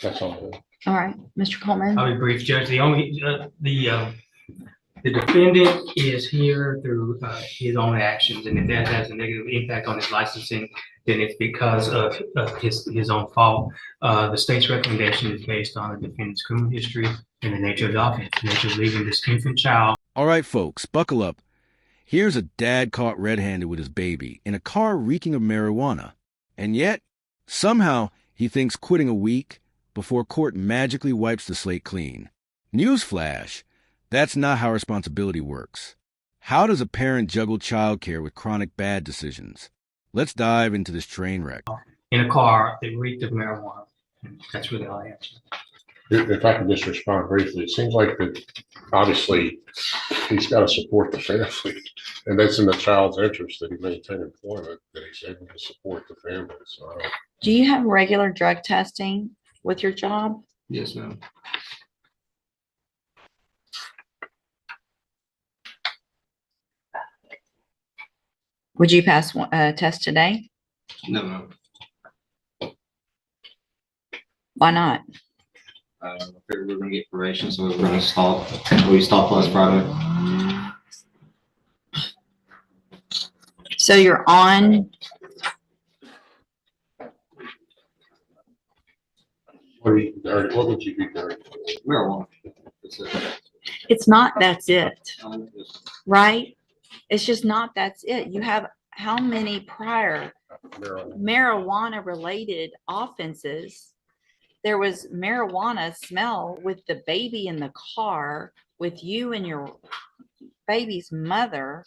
That's all. All right, Mr. Coleman. I'll be brief, Judge. The defendant is here through his own actions, and if that has a negative impact on his licensing, then it's because of his own fault. The state's recommendation is based on the defendant's criminal history and the nature of the offense, the nature of leaving this infant child. All right, folks, buckle up. Here's a dad caught red-handed with his baby in a car reeking of marijuana. And yet, somehow, he thinks quitting a week before court magically wipes the slate clean. Newsflash, that's not how responsibility works. How does a parent juggle childcare with chronic bad decisions? Let's dive into this train wreck. In a car that reeked of marijuana. That's really all I answer. If I could just respond briefly, it seems like that obviously he's got to support the family, and that's in the child's interest that he maintain employment, that he's able to support the family. So, Do you have regular drug testing with your job? Yes, ma'am. Would you pass a test today? No, ma'am. Why not? I figured we were going to get probation, so we were going to stop. We stopped last Friday. So you're on. what would you be dirty? Marijuana. It's not that's it, right? It's just not that's it. You have how many prior marijuana related offenses? There was marijuana smell with the baby in the car with you and your baby's mother.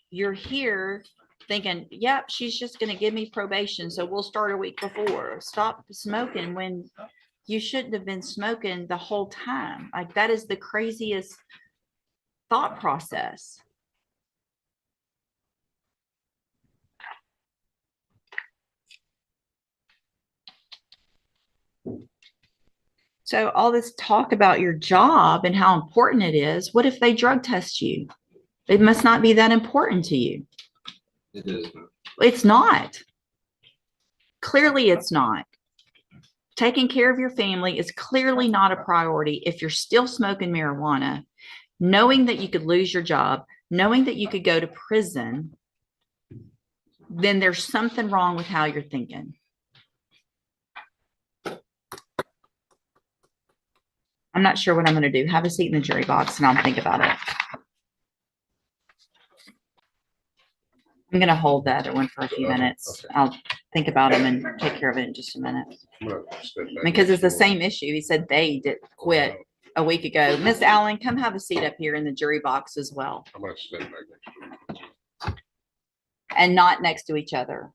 You're here thinking, yep, she's just going to give me probation, so we'll start a week before. Stop smoking when you shouldn't have been smoking the whole time. Like, that is the craziest thought process. So all this talk about your job and how important it is, what if they drug test you? It must not be that important to you. It is. It's not. Clearly, it's not. Taking care of your family is clearly not a priority if you're still smoking marijuana, knowing that you could lose your job, knowing that you could go to prison. Then there's something wrong with how you're thinking. I'm not sure what I'm going to do. Have a seat in the jury box and I'll think about it. I'm going to hold the other one for a few minutes. Okay. I'll think about him and take care of it in just a minute. Because it's the same issue. He said they did quit a week ago. Miss Allen, come have a seat up here in the jury box as well. I'm going to step back next to you. And not next to each other.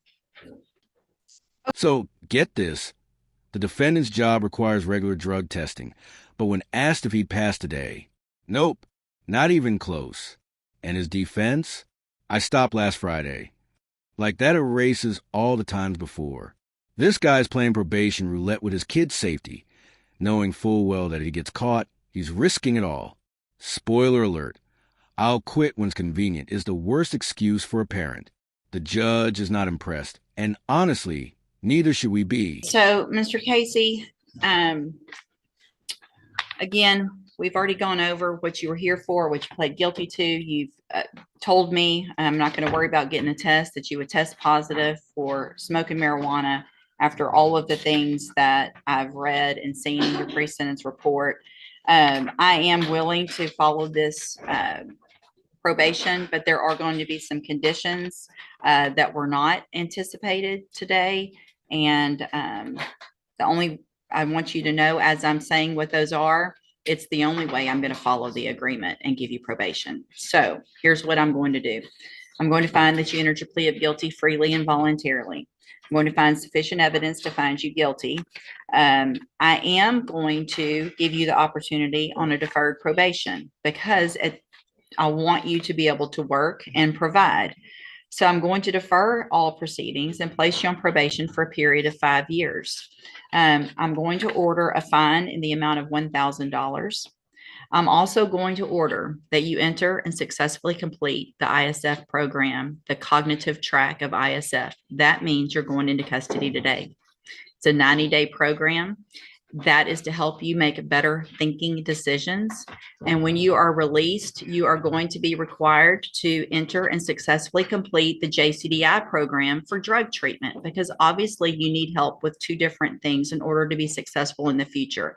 So, get this. The defendant's job requires regular drug testing, but when asked if he'd pass today, nope, not even close. And his defense? I stopped last Friday. Like, that erases all the times before. This guy's playing probation roulette with his kid's safety, knowing full well that if he gets caught, he's risking it all. Spoiler alert, I'll quit when it's convenient is the worst excuse for a parent. The judge is not impressed, and honestly, neither should we be. So, Mr. Casey, again, we've already gone over what you were here for, what you pled guilty to. You've told me I'm not going to worry about getting a test, that you would test positive for smoking marijuana after all of the things that I've read and seen in your pre-sentence report. I am willing to follow this probation, but there are going to be some conditions that were not anticipated today. And the only, I want you to know, as I'm saying what those are, it's the only way I'm going to follow the agreement and give you probation. So here's what I'm going to do. I'm going to find that you entered your plea of guilty freely and voluntarily. I'm going to find sufficient evidence to find you guilty. I am going to give you the opportunity on a deferred probation because I want you to be able to work and provide. So I'm going to defer all proceedings and place you on probation for a period of 5 years. I'm going to order a fine in the amount of $1,000. I'm also going to order that you enter and successfully complete the ISF program, the cognitive track of ISF. That means you're going into custody today. It's a 90-day program That is to help you make better thinking decisions. And when you are released, you are going to be required to enter and successfully complete the JCDI program for drug treatment, because obviously you need help with two different things in order to be successful in the future.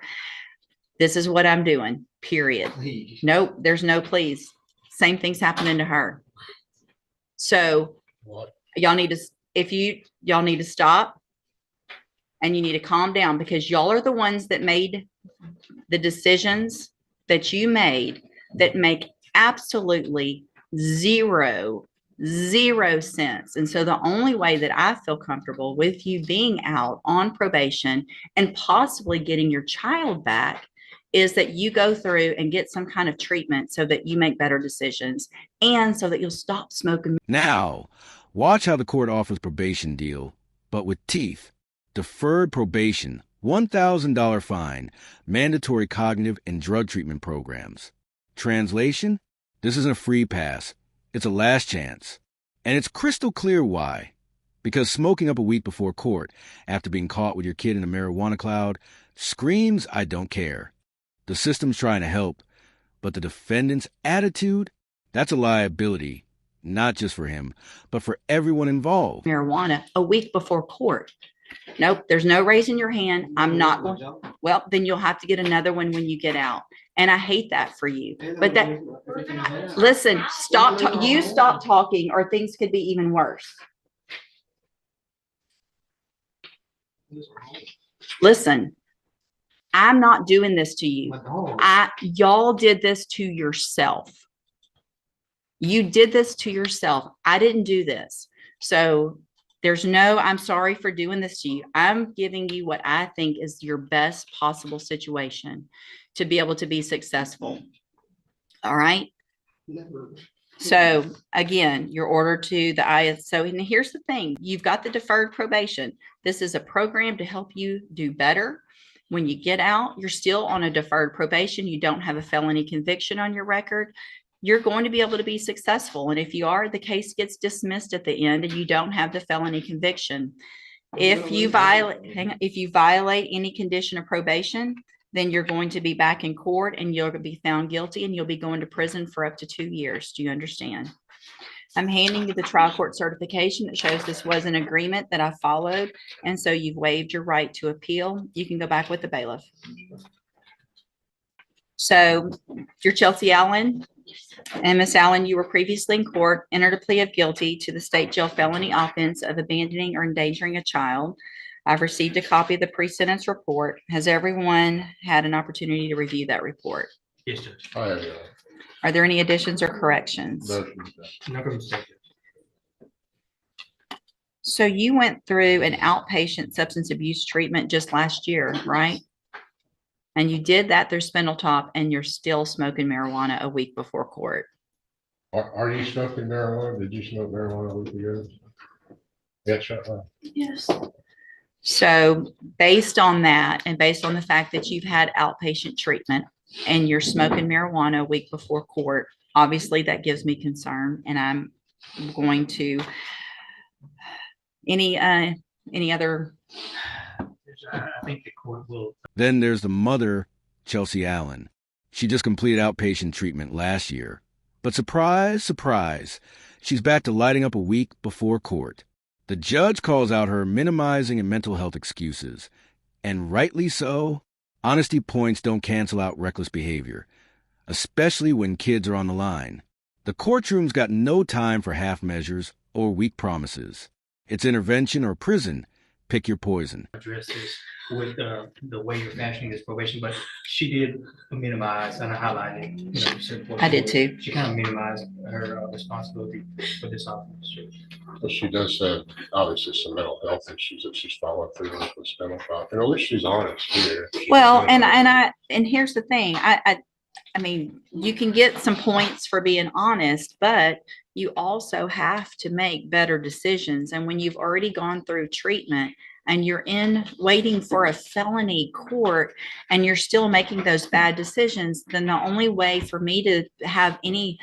This is what I'm doing, period. Please. Nope, there's no please. Same thing's happening to her. So What? y'all need to, y'all need to stop. And you need to calm down, because y'all are the ones that made the decisions that you made that make absolutely zero sense. And so the only way that I feel comfortable with you being out on probation and possibly getting your child back is that you go through and get some kind of treatment so that you make better decisions and so that you'll stop smoking. Now, watch how the court offers probation deal, but with teeth. Deferred probation, $1,000 fine, mandatory cognitive and drug treatment programs. Translation? This isn't a free pass. It's a last chance. And it's crystal clear why. Because smoking up a week before court, after being caught with your kid in a marijuana cloud, screams, I don't care. The system's trying to help, but the defendant's attitude, that's a liability, not just for him, but for everyone involved. Marijuana a week before court. Nope, there's no raising your hand. I'm not going. Well, then you'll have to get another one when you get out. And I hate that for you. But that, listen, you stop talking or things could be even worse. Listen, I'm not doing this to you. Y'all did this to yourself. You did this to yourself. I didn't do this. So there's no, I'm sorry for doing this to you. I'm giving you what I think is your best possible situation to be able to be successful. All right. So again, you're ordered to the ISO. And here's the thing. You've got the deferred probation. This is a program to help you do better. When you get out, you're still on a deferred probation. You don't have a felony conviction on your record. You're going to be able to be successful. And if you are, the case gets dismissed at the end and you don't have the felony conviction. If you violate any condition of probation, then you're going to be back in court and you'll be found guilty and you'll be going to prison for up to 2 years. Do you understand? I'm handing you the trial court certification that shows this was an agreement that I followed. And so you've waived your right to appeal. You can go back with the bailiff. So you're Chelsea Allen. And Miss Allen, you were previously in court, entered a plea of guilty to the state jail felony offense of abandoning or endangering a child. I've received a copy of the pre-sentence report. Has everyone had an opportunity to review that report? Yes, Judge. I have, Are there any additions or corrections? No. So you went through an outpatient substance abuse treatment just last year, right? And you did that through Spindletop, and you're still smoking marijuana a week before court. Are you smoking marijuana? Did you smoke marijuana a week ago? Yeah, sure. Yes. So based on that, and based on the fact that you've had outpatient treatment and you're smoking marijuana a week before court, obviously that gives me concern, and I'm going to any other. I think the court will. Then there's the mother, Chelsea Allen. She just completed outpatient treatment last year. But surprise, surprise, she's back to lighting up a week before court. The judge calls out her minimizing and mental health excuses. And rightly so. Honesty points don't cancel out reckless behavior, especially when kids are on the line. The courtroom's got no time for half measures or weak promises. It's intervention or prison. Pick your poison. Address this with the way you're fashioning this probation, but she did minimize and highlighted. Certain portions. I did too. She kind of minimized her responsibility for this officer. But she does have obviously some mental health issues that she's followed through with the Spindletop. And at least she's honest here. Well, and here's the thing. I mean, you can get some points for being honest, but you also have to make better decisions. And when you've already gone through treatment and you're waiting for a felony court and you're still making those bad decisions, then the only way for me to have any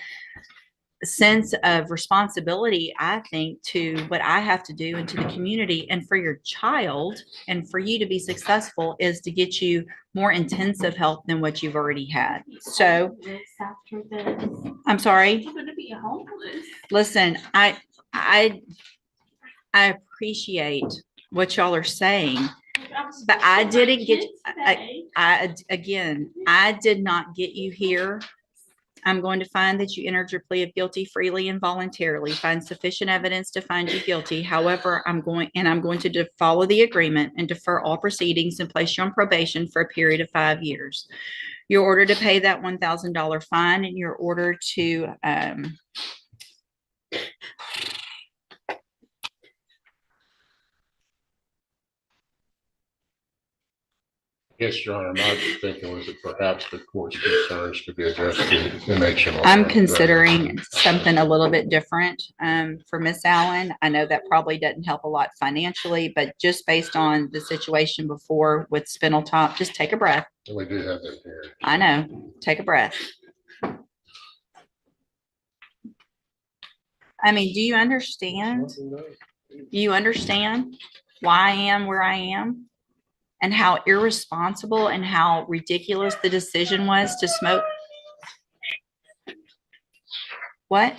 sense of responsibility, I think, to what I have to do and to the community and for your child and for you to be successful is to get you more intensive help than what you've already had. So After this, I'm sorry. I'm gonna be homeless. Listen, I appreciate what y'all are saying, but I didn't get, I did not get you here. I'm going to find that you entered your plea of guilty freely and voluntarily, find sufficient evidence to find you guilty. However, I'm going to follow the agreement and defer all proceedings and place you on probation for a period of 5 years. You're ordered to pay that $1,000 fine, and you're ordered to, Yes, Your Honor, my thinking was that perhaps the court's concerns could be addressed in nationwide. I'm considering something a little bit different for Miss Allen. I know that probably doesn't help a lot financially, but just based on the situation before with Spindletop, just take a breath. We do have that here. I know. Take a breath. I mean, do you understand? Do you understand why I am where I am? And how irresponsible and how ridiculous the decision was to smoke. What?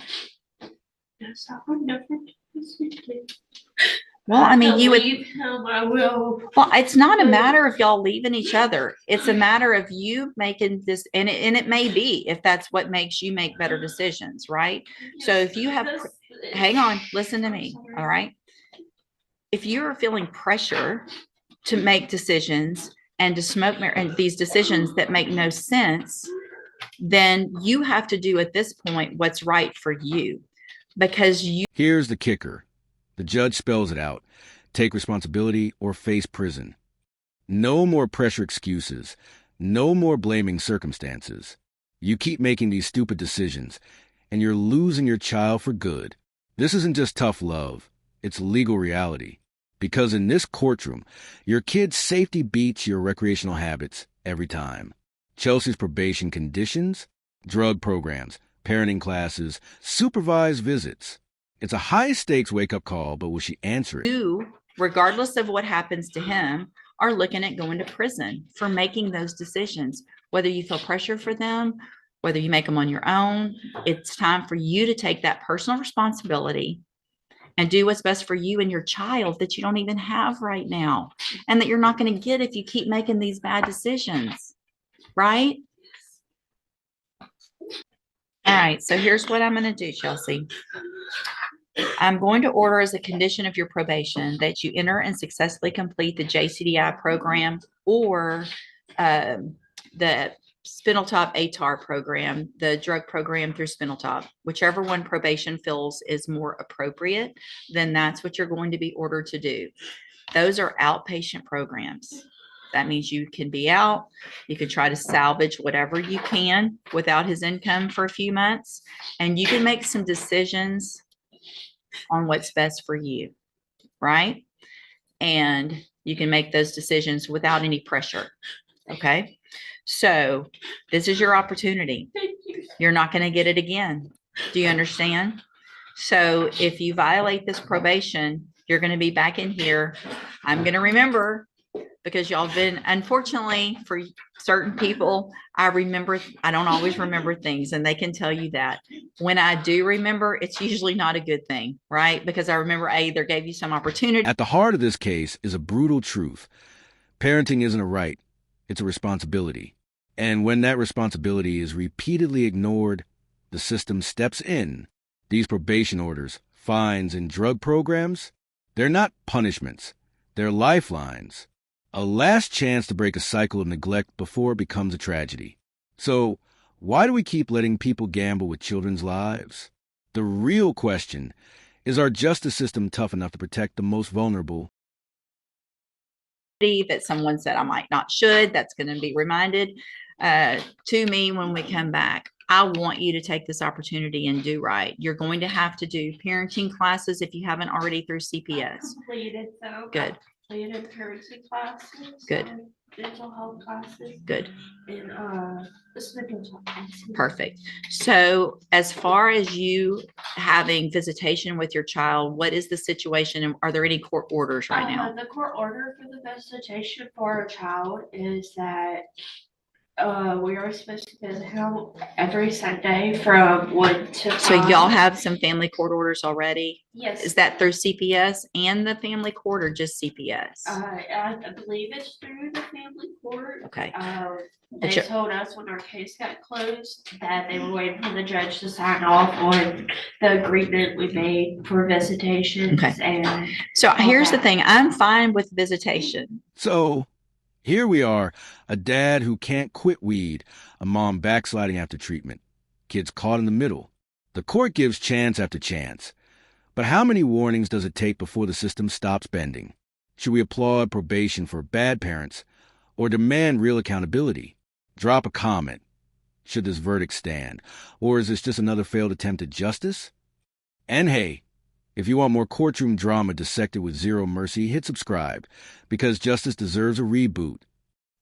Well, I mean, you would. I will. Well, it's not a matter of y'all leaving each other. It's a matter of you making this, and it may be if that's what makes you make better decisions, right? So if you have, hang on, listen to me, all right? If you are feeling pressure to make decisions and to smoke and these decisions that make no sense, then you have to do at this point what's right for you, because you. Here's the kicker. The judge spells it out. Take responsibility or face prison. No more pressure excuses. No more blaming circumstances. You keep making these stupid decisions, and you're losing your child for good. This isn't just tough love. It's legal reality. Because in this courtroom, your kid's safety beats your recreational habits every time. Chelsea's probation conditions, drug programs, parenting classes, supervised visits. It's a high-stakes wake-up call, but will she answer it? You, regardless of what happens to him, are looking at going to prison for making those decisions. Whether you feel pressure for them, whether you make them on your own, it's time for you to take that personal responsibility and do what's best for you and your child that you don't even have right now, and that you're not going to get if you keep making these bad decisions, right? All right, so here's what I'm going to do, Chelsea. I'm going to order as a condition of your probation that you enter and successfully complete the JCDI program or the Spindletop ATAR program, the drug program through Spindletop. Whichever one probation feels is more appropriate, then that's what you're going to be ordered to do. Those are outpatient programs. That means you can be out, you can try to salvage whatever you can without his income for a few months, and you can make some decisions on what's best for you, right? And you can make those decisions without any pressure, okay? So this is your opportunity. You're not going to get it again. Do you understand? So if you violate this probation, you're going to be back in here. I'm going to remember, because y'all been, unfortunately for certain people, I don't always remember things, and they can tell you that. When I do remember, it's usually not a good thing, right? Because I remember I either gave you some opportunity. At the heart of this case is a brutal truth. Parenting isn't a right, it's a responsibility. And when that responsibility is repeatedly ignored, the system steps in. These probation orders, fines, and drug programs, they're not punishments. They're lifelines. A last chance to break a cycle of neglect before it becomes a tragedy. So, why do we keep letting people gamble with children's lives? The real question is, our justice system tough enough to protect the most vulnerable? That someone said I might not should, that's going to be reminded to me when we come back. I want you to take this opportunity and do right. You're going to have to do parenting classes if you haven't already through CPS. Completed, so. Good. Completed parenting classes. Good. mental health classes Good. and this mental health classes. Perfect. So as far as you having visitation with your child, what is the situation and are there any court orders right now? The court order for the visitation for our child is that we are supposed to visit him every Sunday from 1 to 5. So y'all have some family court orders already? Yes. Is that through CPS and the family court or just CPS? I believe it's through the family court. Okay. They you- told us when our case got closed that they were waiting for the judge to sign off on the agreement we made for visitations. Okay. And So here's the that. thing, I'm fine with visitation. So here we are, a dad who can't quit weed, a mom backsliding after treatment, kids caught in the middle. The court gives chance after chance. But how many warnings does it take before the system stops bending? Should we applaud probation for bad parents or demand real accountability? Drop a comment. Should this verdict stand? Or is this just another failed attempt at justice? And hey, if you want more courtroom drama dissected with zero mercy, hit subscribe, because justice deserves a reboot.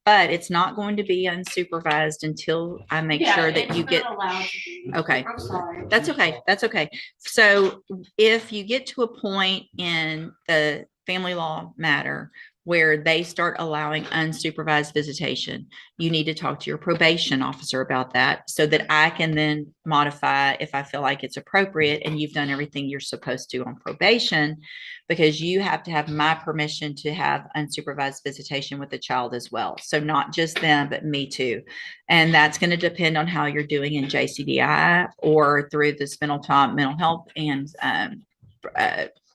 But it's not going to be unsupervised until I make sure that you get. Allowed to be. Okay. I'm sorry. That's okay. That's okay. So if you get to a point in the family law matter where they start allowing unsupervised visitation, you need to talk to your probation officer about that so that I can then modify if I feel like it's appropriate and you've done everything you're supposed to on probation, because you have to have my permission to have unsupervised visitation with the child as well. So not just them, but me too. And that's going to depend on how you're doing in JCDI or through the mental health and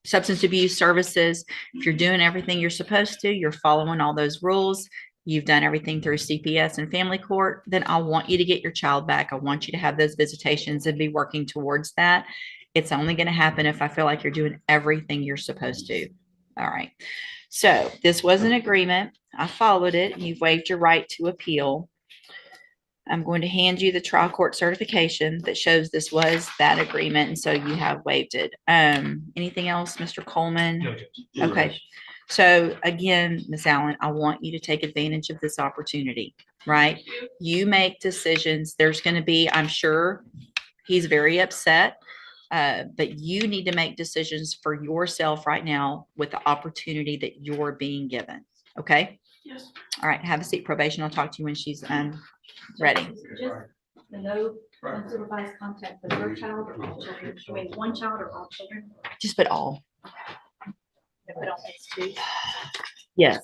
substance abuse services. If you're doing everything you're supposed to, you're following all those rules, you've done everything through CPS and family court, then I want you to get your child back. I want you to have those visitations and be working towards that. It's only going to happen if I feel like you're doing everything you're supposed to. All right. So this was an agreement. I followed it. You've waived your right to appeal. I'm going to hand you the trial court certification that shows this was that agreement. And so you have waived it. Anything else, Mr. Coleman? No, Judge. Okay. So again, Ms. Allen, I want you to take advantage of this opportunity, right? You make decisions. There's going to be, I'm sure he's very upset, but you need to make decisions for yourself right now with the opportunity that you're being given. Okay. Yes. All right. Have a seat. Probation. I'll talk to you when she's ready. Just the no unsupervised contact with your child or all children. I mean, one child or all children. Just put all. If we don't, it's two. Yes.